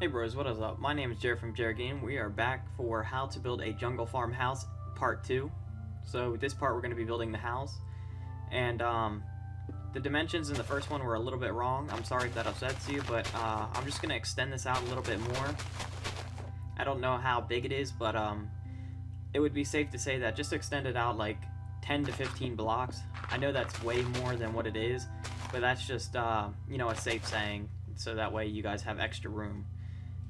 Hey bros, what is up? My name is Jared from Jared Game. We are back for how to build a jungle farmhouse part 2. So this part we're going to be building the house. And the dimensions in the first one were a little bit wrong. I'm sorry if that upsets you, but I'm just going to extend this out a little bit more. I don't know how big it is, but it would be safe to say that just extend it out like 10 to 15 blocks. I know that's way more than what it is, but that's just, you know, a safe saying, so that way you guys have extra room.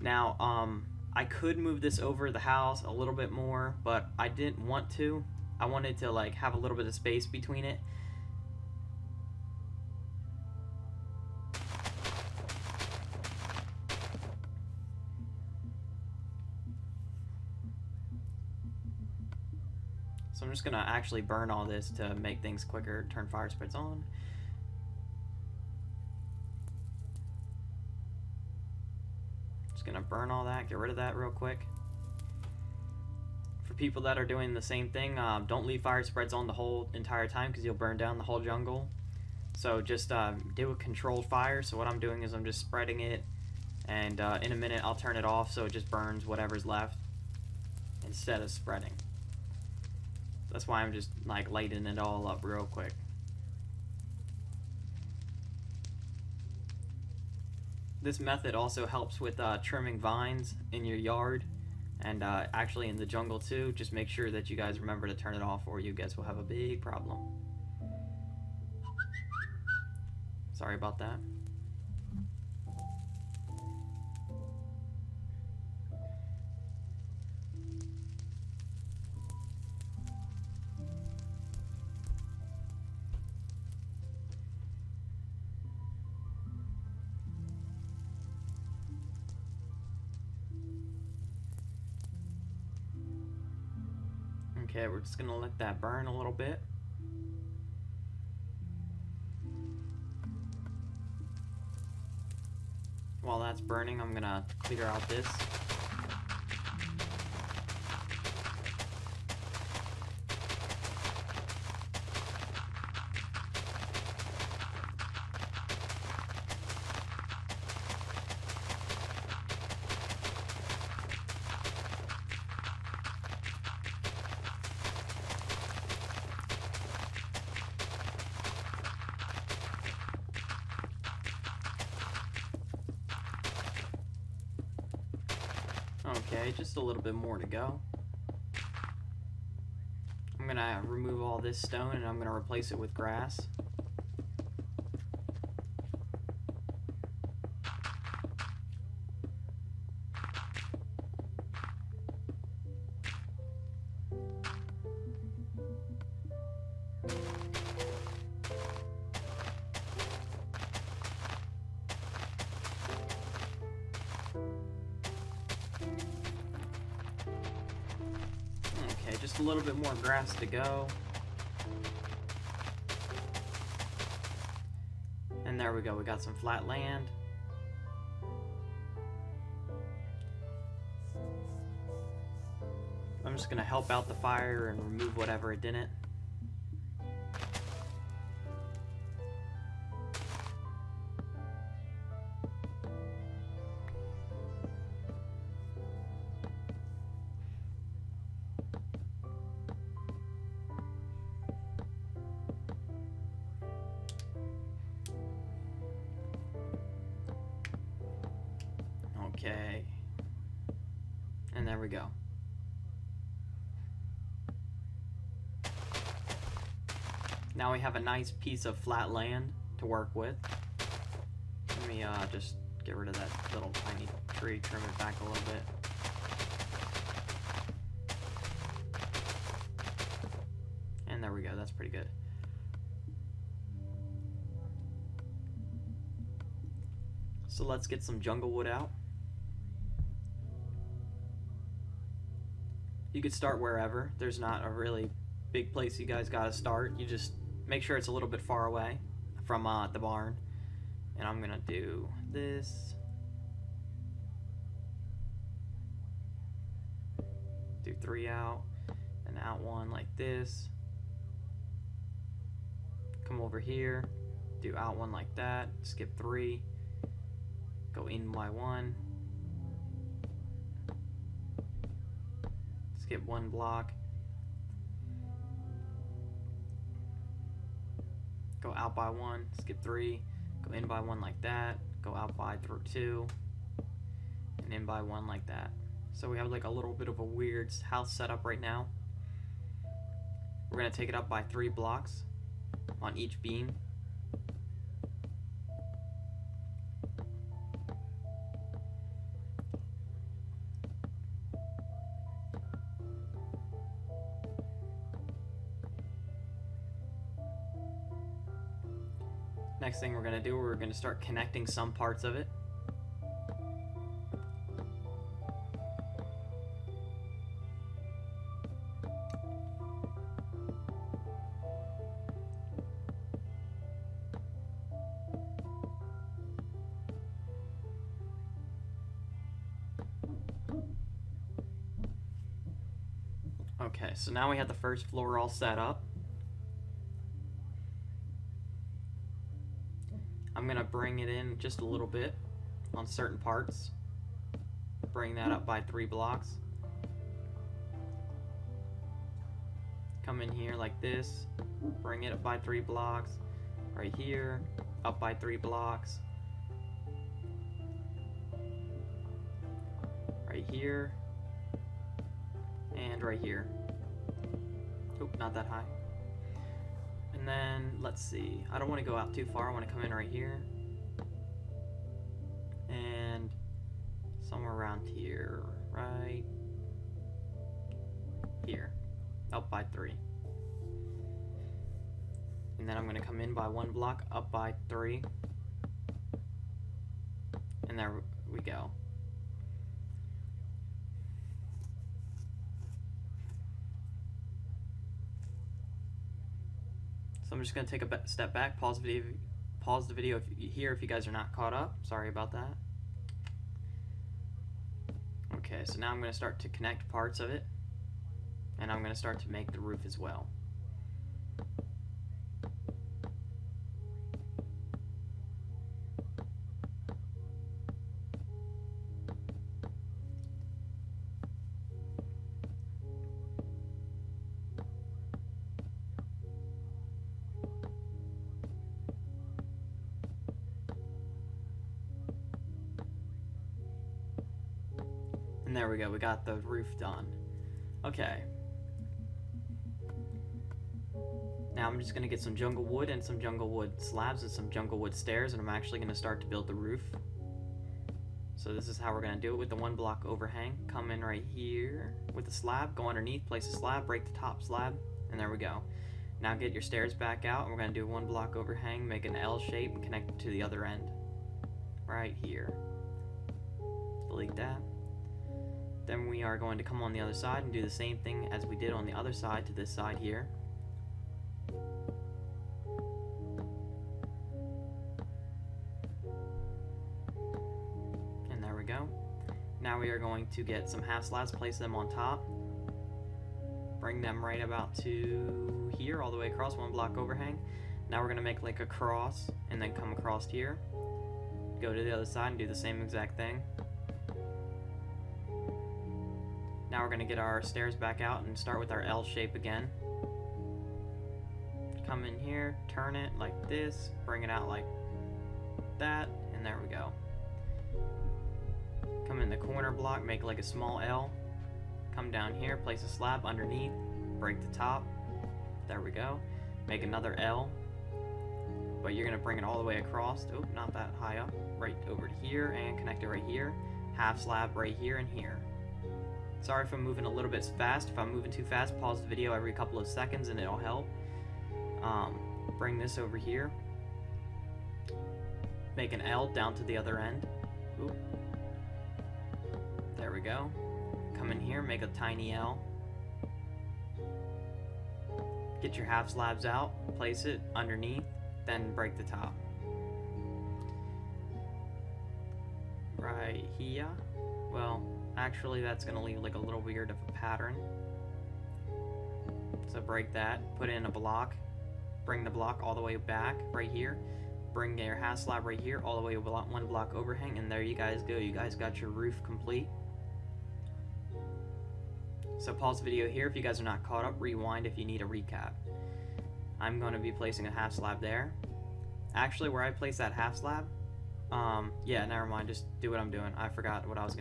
Now, I could move this over the house a little bit more, but I didn't want to. I wanted to like have a little bit of space between it. So I'm just gonna actually burn all this to make things quicker. Turn fire spreads on. Just gonna burn all that, get rid of that real quick. For people that are doing the same thing, don't leave fire spreads on the whole entire time because you'll burn down the whole jungle. So just do a controlled fire. So what I'm doing is I'm just spreading it, and in a minute I'll turn it off so it just burns whatever's left instead of spreading. That's why I'm just like lighting it all up real quick. This method also helps with trimming vines in your yard and actually in the jungle too. Just make sure that you guys remember to turn it off or you guys will have a big problem. Sorry about that. Okay, we're just gonna let that burn a little bit. While that's burning, I'm gonna clear out this. Okay, just a little bit more to go. I'm gonna remove all this stone and I'm gonna replace it with grass. Okay, just a little bit more grass to go. And there we go, we got some flat land. I'm just gonna help out the fire and remove whatever it didn't. Okay. And there we go. Now we have a nice piece of flat land to work with. Let me just get rid of that little tiny tree, trim it back a little bit. And there we go, that's pretty good. So let's get some jungle wood out. You could start wherever. There's not a really big place you guys gotta start. You just make sure it's a little bit far away from the barn. And I'm gonna do this. Do 3 out, and out 1 like this. Come over here, do out 1 like that, skip 3, go in by 1, skip one block, go out by one, skip 3, go in by 1 like that, go out by 2, and in by 1 like that. So we have like a little bit of a weird house setup right now. We're going to take it up by 3 blocks on each beam. Next thing we're going to do, we're going to start connecting some parts of it. Okay, so now we have the first floor all set up. I'm going to bring it in just a little bit on certain parts. Bring that up by 3 blocks. Come in here like this. Bring it up by 3 blocks. Right here, up by 3 blocks. Right here. And right here. Oop, not that high. And then, let's see. I don't want to go out too far. I want to come in right here. And somewhere around here. Right here. Up by 3. And then I'm going to come in by 1 block, up by 3. And there we go. So I'm just going to take a step back, pause the video if you guys are not caught up. Sorry about that. Okay, so now I'm going to start to connect parts of it, and I'm going to start to make the roof as well. And there we go, we got the roof done. Okay. Now I'm just going to get some jungle wood and some jungle wood slabs and some jungle wood stairs, and I'm actually going to start to build the roof. So this is how we're going to do it with the 1 block overhang. Come in right here with the slab, go underneath, place a slab, break the top slab, and there we go. Now get your stairs back out, and we're going to do 1 block overhang, make an L shape, and connect it to the other end. Right here. Delete that. Then we are going to come on the other side and do the same thing as we did on the other side to this side here. And there we go. Now we are going to get some half slabs, place them on top. Bring them right about to here, all the way across, 1 block overhang. Now we're going to make like a cross and then come across here. Go to the other side and do the same exact thing. Now we're going to get our stairs back out and start with our L shape again. Come in here, turn it like this, bring it out like that, and there we go. Come in the corner block, make like a small L. Come down here, place a slab underneath, break the top. There we go. Make another L. But you're going to bring it all the way across. Oh, not that high up. Right over to here and connect it right here. Half slab right here and here. Sorry if I'm moving a little bit fast. If I'm moving too fast, pause the video every couple of seconds and it'll help. Bring this over here. Make an L down to the other end. Oop. There we go. Come in here, make a tiny L. Get your half slabs out, place it underneath, then break the top. Right here. Well, actually that's going to leave like a little weird of a pattern. So break that, put in a block, bring the block all the way back right here, bring your half slab right here, all the way 1 block overhang, and there you guys go. You guys got your roof complete. So pause the video here if you guys are not caught up, rewind if you need a recap. I'm going to be placing a half slab there. Actually, where I place that half slab, yeah, never mind, just do what I'm doing. I forgot what I was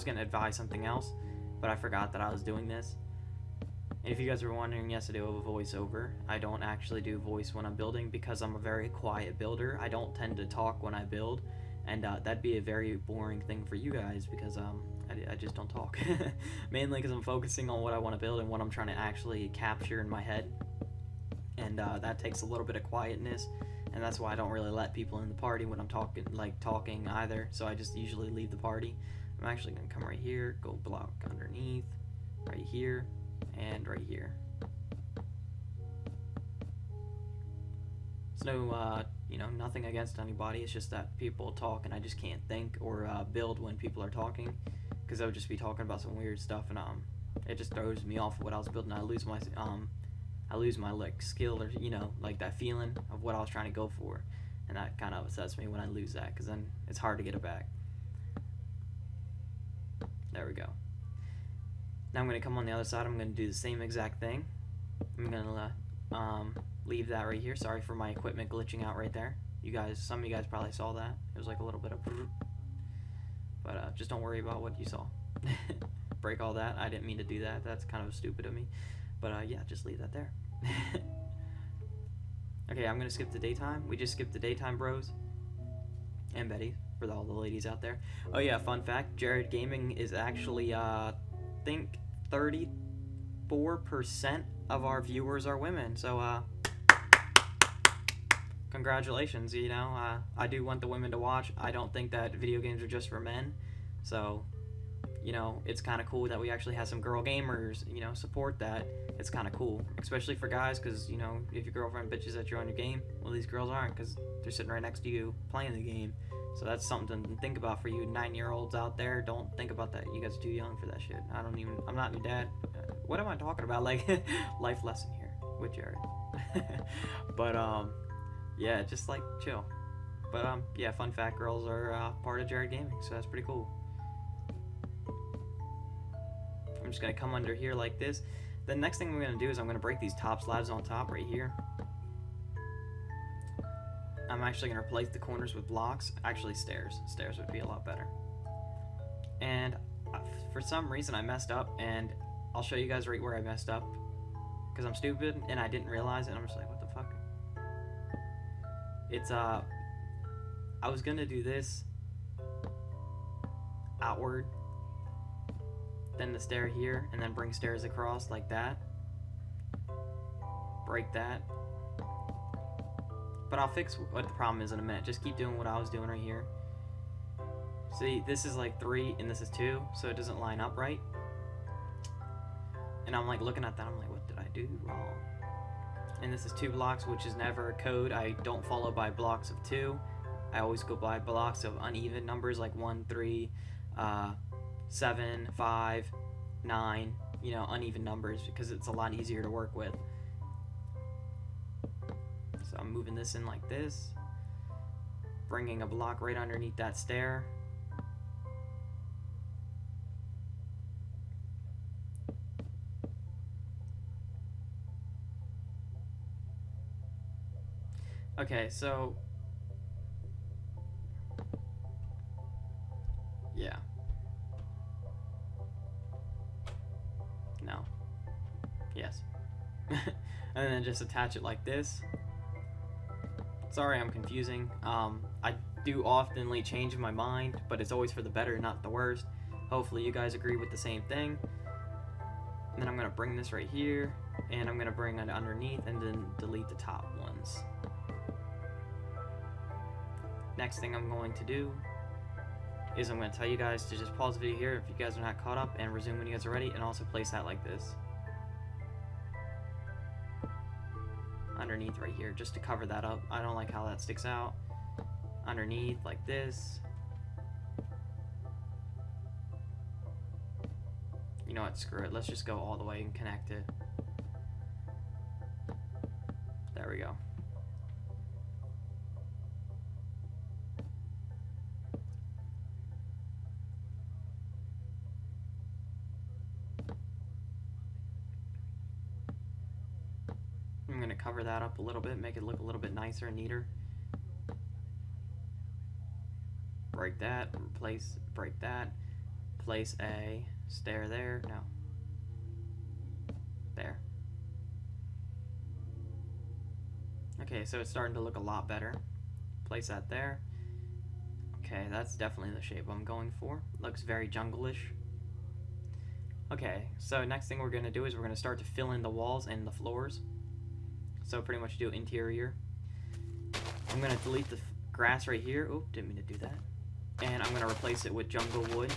gonna advise something else, but I forgot that I was doing this. And if you guys were wondering, yes, I do have a voiceover. I don't actually do voice when I'm building because I'm a very quiet builder. I don't tend to talk when I build, and that'd be a very boring thing for you guys because I just don't talk. Mainly because I'm focusing on what I want to build and what I'm trying to actually capture in my head, and that takes a little bit of quietness, and that's why I don't really let people in the party when I'm talking either. So I just usually leave the party. I'm actually gonna come right here, go block underneath, right here, and right here. It's no, nothing against anybody. It's just that people talk, and I just can't think or build when people are talking, because I would just be talking about some weird stuff, and it just throws me off of what I was building. I lose my like skill, or like that feeling of what I was trying to go for, and that kind of upsets me when I lose that, because then it's hard to get it back. There we go. Now I'm going to come on the other side. I'm going to do the same exact thing. I'm going to leave that right here. Sorry for my equipment glitching out right there. Some of you guys probably saw that. It was like a little bit of, but just don't worry about what you saw. Break all that. I didn't mean to do that. That's kind of stupid of me. But yeah, just leave that there. Okay, I'm going to skip the daytime. We just skipped the daytime, bros. And Betty, for all the ladies out there. Oh yeah, fun fact, Jared Gaming is actually, I think 34% of our viewers are women, so congratulations. I do want the women to watch. I don't think that video games are just for men, so it's kind of cool that we actually have some girl gamers, support that. It's kind of cool, especially for guys, because if your girlfriend bitches that you're on your game, well, these girls aren't, because they're sitting right next to you playing the game. So that's something to think about for you 9-year-olds out there. Don't think about that. You guys are too young for that shit. I'm not your dad. What am I talking about? Like, life lesson here with Jared. But, yeah, just, like, chill. But, yeah, fun fact, girls are part of Jared Gaming, so that's pretty cool. I'm just going to come under here like this. The next thing I'm going to do is I'm going to break these top slabs on top right here. I'm actually going to replace the corners with blocks. Actually, stairs. Stairs would be a lot better. And for some reason, I messed up, and I'll show you guys right where I messed up, because I'm stupid, and I didn't realize it, and I'm just like, what the fuck? It's, I was going to do this outward, then the stair here, and then bring stairs across like that. Break that. But I'll fix what the problem is in a minute. Just keep doing what I was doing right here. See, this is like 3 and this is 2, so it doesn't line up right. And I'm like looking at that, I'm like, what did I do wrong? And this is 2 blocks, which is never a code. I don't follow by blocks of 2. I always go by blocks of uneven numbers, like 1, 3, 7, 5, 9, uneven numbers, because it's a lot easier to work with. So I'm moving this in like this, bringing a block right underneath that stair. Okay, so yeah. No. Yes. And then just attach it like this. Sorry, I'm confusing. I do oftenly change my mind, but it's always for the better, not the worst. Hopefully you guys agree with the same thing. And then I'm going to bring this right here, and I'm going to bring it underneath, and then delete the top ones. Next thing I'm going to do is I'm going to tell you guys to just pause the video here if you guys are not caught up, and resume when you guys are ready, and also place that like this. Underneath right here, just to cover that up. I don't like how that sticks out. Underneath like this. You know what, screw it. Let's just go all the way and connect it. There we go. cover that up a little bit, make it look a little bit nicer and neater. Break that, break that, place a stair there, no, there. Okay, so it's starting to look a lot better. Place that there. Okay, that's definitely the shape I'm going for. Looks very jungle-ish. Okay, so next thing we're going to do is we're going to start to fill in the walls and the floors. So pretty much do interior. I'm going to delete the grass right here. Oh, didn't mean to do that. And I'm going to replace it with jungle wood.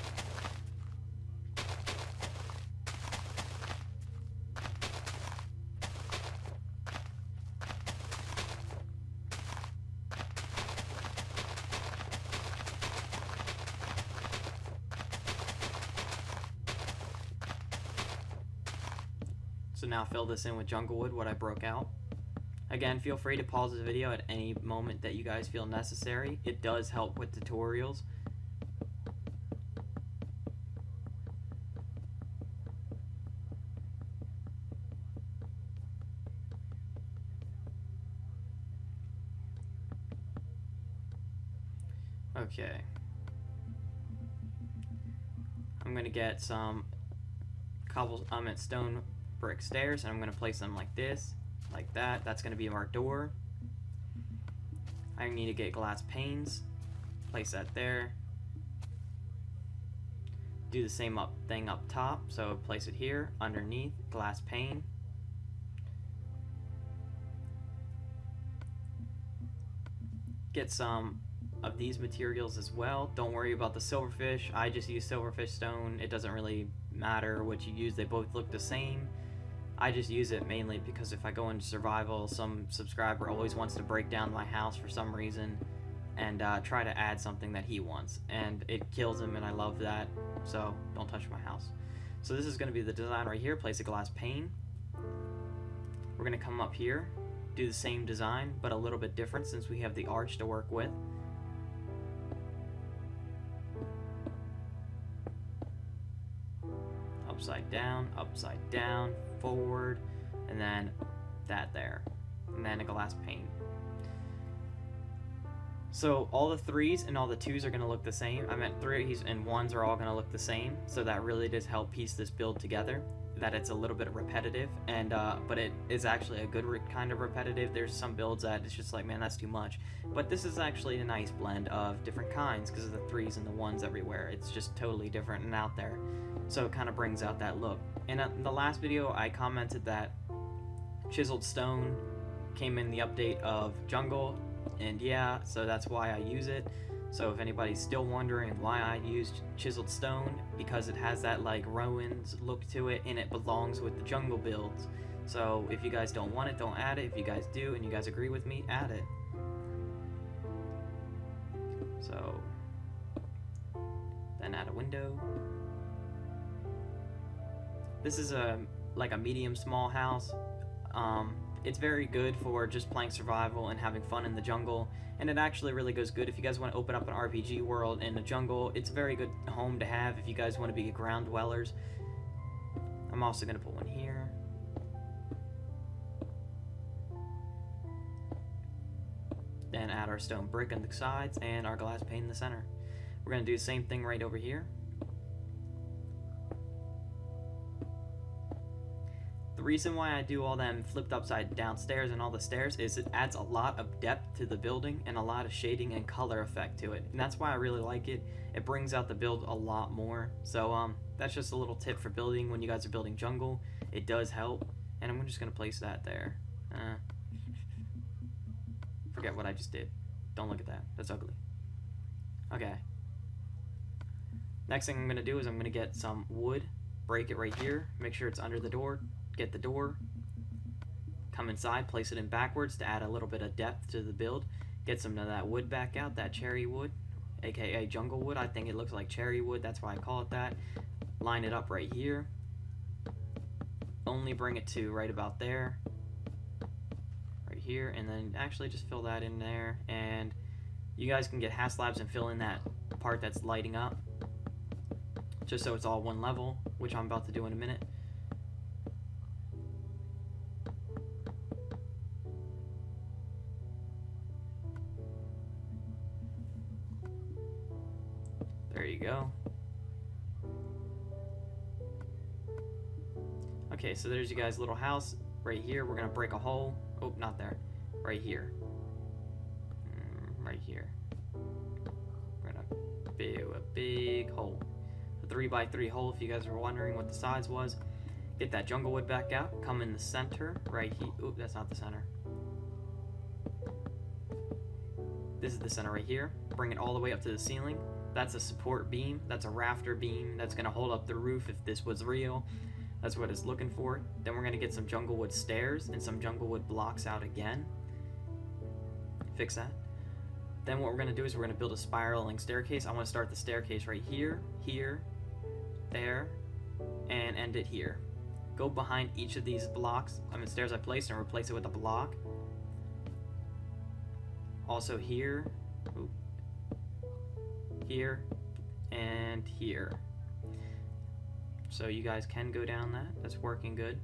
So now fill this in with jungle wood, what I broke out. Again, feel free to pause the video at any moment that you guys feel necessary. It does help with tutorials. Okay. I'm going to get some stone brick stairs, and I'm going to place them like this, like that. That's going to be our door. I need to get glass panes, place that there. Do the same thing up top, so place it here, underneath, glass pane. Get some of these materials as well. Don't worry about the silverfish. I just use silverfish stone. It doesn't really matter what you use, they both look the same. I just use it mainly because if I go into survival, some subscriber always wants to break down my house for some reason and try to add something that he wants, and it kills him, and I love that, so don't touch my house. So this is going to be the design right here. Place a glass pane. We're going to come up here, do the same design but a little bit different since we have the arch to work with. Upside down, forward, and then that there, and then a glass pane. So all the 3s and all the 2s are going to look the same. I meant 3s and 1s are all going to look the same, so that really does help piece this build together. That it's a little bit repetitive, and but it is actually a good kind of repetitive. There's some builds that it's just like, man, that's too much. But this is actually a nice blend of different kinds because of the 3s and the 1s everywhere. It's just totally different and out there. So it kind of brings out that look. And in the last video, I commented that chiseled stone came in the update of jungle, and yeah, so that's why I use it. So if anybody's still wondering why I used chiseled stone, because it has that like Rowan's look to it, and it belongs with the jungle builds. So if you guys don't want it, don't add it. If you guys do and you guys agree with me, add it. So then add a window. This is like a medium small house. It's very good for just playing survival and having fun in the jungle, and it actually really goes good if you guys want to open up an RPG world in the jungle. It's a very good home to have if you guys want to be ground dwellers. I'm also going to put one here. Then add our stone brick on the sides and our glass pane in the center. We're going to do the same thing right over here. The reason why I do all them flipped upside down stairs and all the stairs is it adds a lot of depth to the building and a lot of shading and color effect to it, and that's why I really like it. It brings out the build a lot more. So that's just a little tip for building when you guys are building jungle. It does help, and I'm just gonna place that there. Forget what I just did. Don't look at that. That's ugly. Okay. Next thing I'm gonna do is I'm gonna get some wood, break it right here, make sure it's under the door. Get the door, come inside, place it in backwards to add a little bit of depth to the build. Get some of that wood back out, that cherry wood, aka jungle wood. I think it looks like cherry wood, that's why I call it that. Line it up right here. Only bring it to right about there, right here, and then actually just fill that in there. And you guys can get half slabs and fill in that part that's lighting up, just so it's all one level, which I'm about to do in a minute. you go. Okay, so there's you guys' little house. Right here, we're gonna break a hole. Oh, not there. Right here. Right here. We're gonna do a big hole. A 3x3 hole, if you guys were wondering what the size was. Get that jungle wood back out. Come in the center, right here. Oop, that's not the center. This is the center right here. Bring it all the way up to the ceiling. That's a support beam. That's a rafter beam. That's gonna hold up the roof if this was real. That's what it's looking for. Then we're gonna get some jungle wood stairs and some jungle wood blocks out again. Fix that. Then what we're gonna do is we're gonna build a spiraling staircase. I wanna start the staircase right here, here, there, and end it here. Go behind each of these blocks, stairs I placed, and replace it with a block. Also here, ooh, here, and here. So you guys can go down that. That's working good.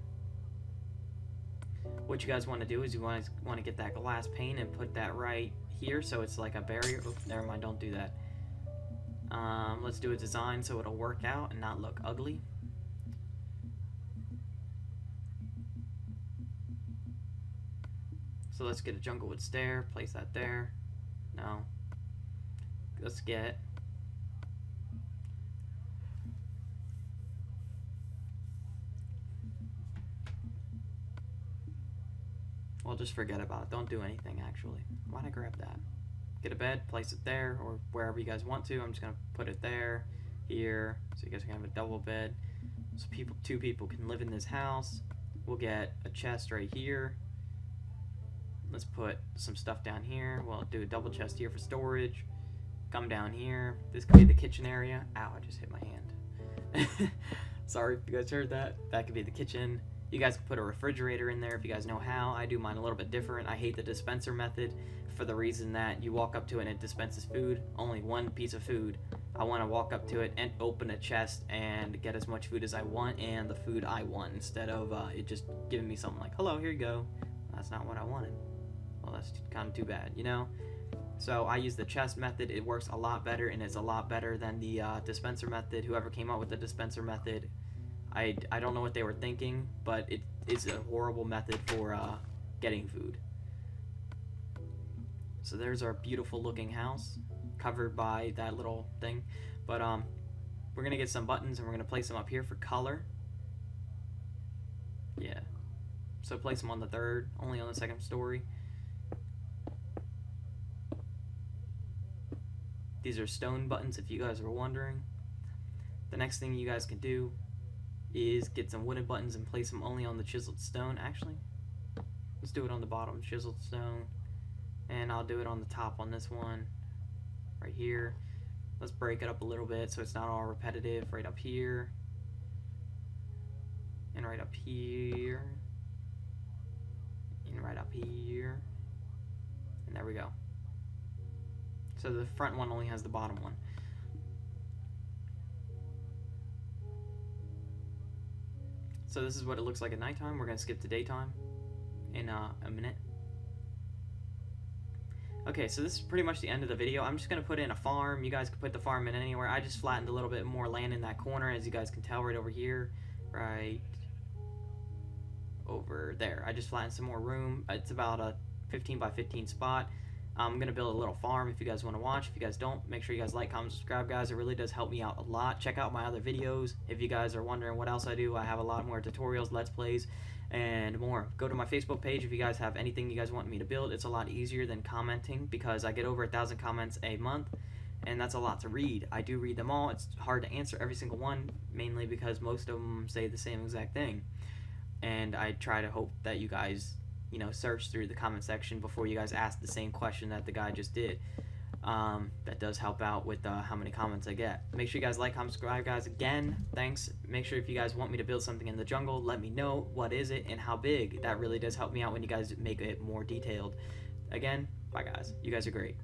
What you guys want to do is you want to get that glass pane and put that right here so it's like a barrier. Oops, never mind, don't do that. Let's do a design so it'll work out and not look ugly. So let's get a jungle wood stair, place that there. No. Let's get well, just forget about it. Don't do anything actually. Why'd I grab that? Get a bed, place it there, or wherever you guys want to. I'm just gonna put it there, here, so you guys can have a double bed. So two people can live in this house. We'll get a chest right here. Let's put some stuff down here. We'll do a double chest here for storage. Come down here. This could be the kitchen area. Ow, I just hit my hand. Sorry if you guys heard that. That could be the kitchen. You guys can put a refrigerator in there if you guys know how. I do mine a little bit different. I hate the dispenser method for the reason that you walk up to it and it dispenses food. Only one piece of food. I want to walk up to it and open a chest and get as much food as I want and the food I want instead of it just giving me something like, hello, here you go. That's not what I wanted. Well, that's kind of too bad, you know? So I use the chest method. It works a lot better, and it's a lot better than the dispenser method. Whoever came up with the dispenser method, I don't know what they were thinking, but it is a horrible method for getting food. So there's our beautiful looking house, covered by that little thing. But we're gonna get some buttons, and we're gonna place them up here for color. Yeah. So place them on the third, only on the second story. These are stone buttons if you guys are wondering. The next thing you guys can do is get some wooden buttons and place them only on the chiseled stone. Actually, let's do it on the bottom, chiseled stone. And I'll do it on the top on this one, right here. Let's break it up a little bit so it's not all repetitive. Right up here. And right up here. And right up here. And there we go. So the front one only has the bottom one. So this is what it looks like at nighttime. We're going to skip to daytime in a minute. Okay, so this is pretty much the end of the video. I'm just going to put in a farm. You guys can put the farm in anywhere. I just flattened a little bit more land in that corner, as you guys can tell right over here. Right over there. I just flattened some more room. It's about a 15 by 15 spot. I'm going to build a little farm if you guys want to watch. If you guys don't, make sure you guys like, comment, subscribe, guys. It really does help me out a lot. Check out my other videos. If you guys are wondering what else I do, I have a lot more tutorials, let's plays, and more. Go to my Facebook page if you guys have anything you guys want me to build. It's a lot easier than commenting because I get over 1,000 comments a month, and that's a lot to read. I do read them all. It's hard to answer every single one, mainly because most of them say the same exact thing. And I try to hope that you guys, you know, search through the comment section before you guys ask the same question that the guy just did. That does help out with how many comments I get. Make sure you guys like, comment, subscribe, guys. Again, thanks. Make sure if you guys want me to build something in the jungle, let me know what is it and how big. That really does help me out when you guys make it more detailed. Again, bye guys. You guys are great.